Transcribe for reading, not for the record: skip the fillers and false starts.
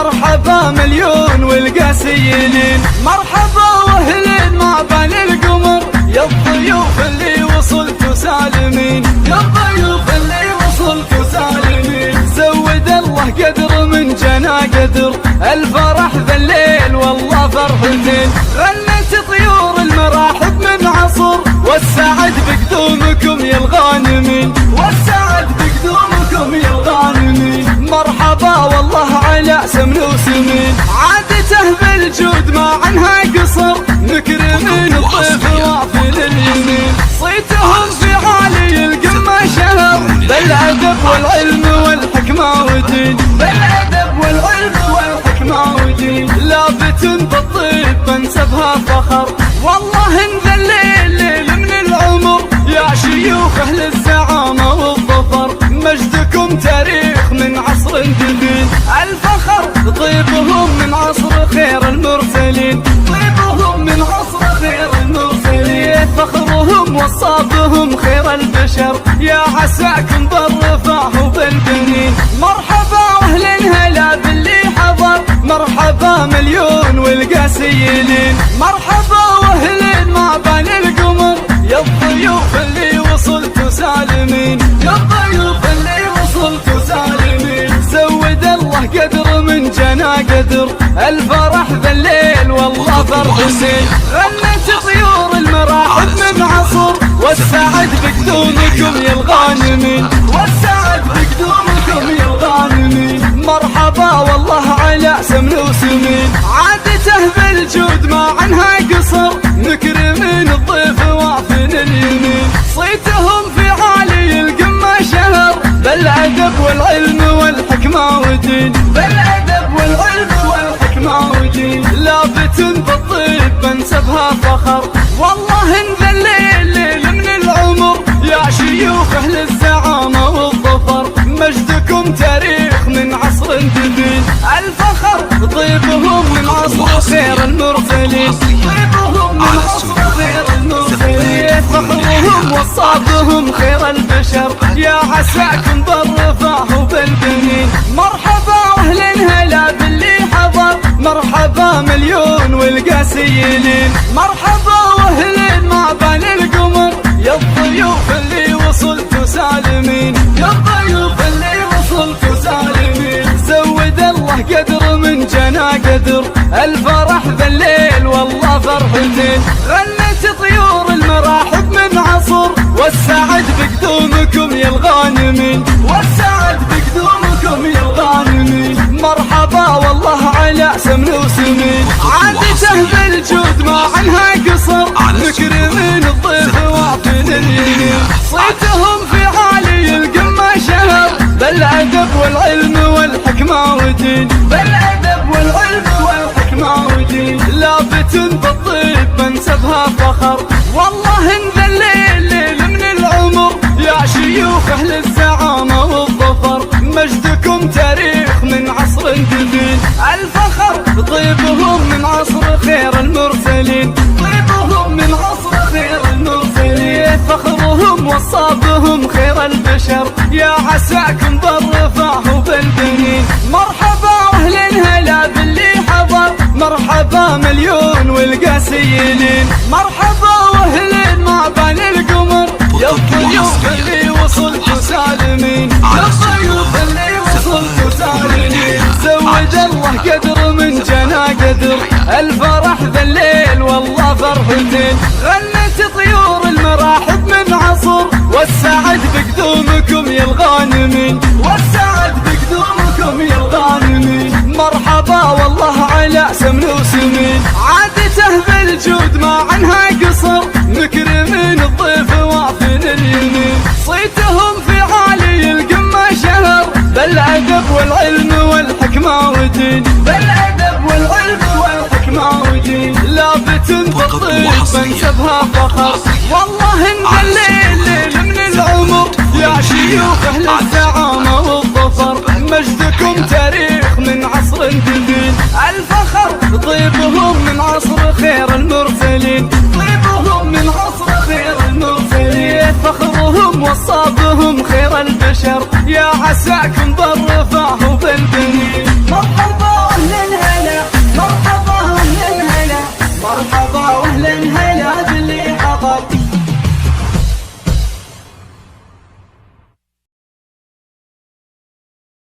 مرحبا مليون والقاسيين، مرحبا واهلين ما بال القمر، يا الضيوف اللي وصلتوا سالمين، يا الضيوف اللي وصلتوا سالمين. زود الله قدر من جنا قدر، الفرح ذا الليل والله فرحتين. غنت طيور المراحب من عصر، والسعد بقدومكم يا الغانمين، والسعد بقدومكم يا الغانمين. مرحبا والله على سمن وسمين، عادته بالجود ما عنها قصر، مكرمين الضيف وافل اليمين. صيتهم في عالي القمة شهر، بالأدب والعلم والحكمة ودين، بالأدب والعلم والحكمة ودين. لابت بالطيب منسبها فخر، والله ان ذا الليل ليل من العمر، يا شيوخ اهل الزعامة والظفر. مجدكم تاريخ من عصر جديد، الفخر طيبهم من عصر خير المرسلين، طيبهم من عصر خير المرسلين. فخرهم وصابهم خير البشر، يا عساكم بالرفاه وبالبنين. مرحبا واهل هلا باللي حضر، مرحبا مليون والقاسيين، مرحبا واهلين ما بال القمر، يا الضيوف اللي وصلتوا سالمين، يا الضيوف اللي وصلتوا سالمين. زود الله قدر من جنا قدر، الفرح ذا الليل والله فرحتين. غنت طيور المراحب من عصر، والسعد بقدومكم يا الغانمين، والسعد بقدومكم يا الغانمين. مرحبا والله على سمن وسمين، عادته بالجود ما عنها قصر، مكرمين الضيف وافن اليمين. صيتهم في عالي القمة شهر، بالأدب والعلم والحكمة ودين، بالأدب والعلم والحكمة ودين. لابت بالطيب منسبها فخر، والله ان ذا الليل ليل من العمر، يا شيوخ اهل الزعامة والظفر. مجدكم تاريخ من عصر جديد، الفخر طيبهم من عصر خير المرسلين، طيبهم من عصر خير المرسلين. فخرهم وصابهم خير البشر، يا عساكم بالرفاه وبالبنين. مرحبا واهل هلا باللي حضر، مرحبا مليون والقاسيين، مرحبا واهلين ما بال القمر، يا الضيوف اللي وصلتوا سالمين، يا الضيوف اللي وصلتوا سالمين. زود الله قدر من جنا قدر، الفرح ذا الليل والله فرحتين. غنت طيور المراحب من عصر، والسعد بقدومكم يا الغانمين، والسعد بقدومكم يا الغانمين. مرحبا والله على سمن وسمين، عادته بالجود ما عنها قصر، مكرمين الضيف وافن اليمين. صيتهم في عالي القمة شهر، بالأدب والعلم والحكمة ودين، بالأدب والعلم والحكمة ودين. لابت بالطيب منسبها فخر، والله ان ذا الليل ليل من العمر، يا شيوخ اهل الزعامة والظفر. مجدكم تاريخ من عصر جديد، الفخر طيبهم من عصر خير المرسلين، طيبهم من عصر خير المرسلين. فخرهم وصابهم خير البشر، يا عساكم بالرفاه وبالبنين. مرحبا واهل هلا باللي حضر، مرحبا مليون والقاسيين، مرحبا واهلين ما بال القمر، يا الضيوف اللي وصلتوا سالمين، يا الضيوف اللي وصلتوا سالمين. زود الله قدر من جنا قدر، الفرح ذا الليل والله فرحتين. غنت طيور المراحب من عصر، والسعد بقدومكم يا الغانمين، والسعد بقدومكم يا الغانمين. مرحبا والله على سمن وسمين، عادته بالجود ما عنها قصر، مكرمين الضيف وافن اليمين. صيتهم في عالي القمة شهر، بالأدب والعلم والحكمة ودين، بالأدب والعلم والحكمة ودين. لابت بالطيب منسبها فخر، والله ان ذا الليل ليل من العمر، يا شيوخ اهل الزعامة والظفر. مجدكم تاريخ من عصر جديد، الفخر طيبهم من عصر خير المرسلين، طيبهم من عصر خير المرسلين. فخرهم وصابهم خير البشر، يا عساكم بالرفاه وبالبنين. مرحبا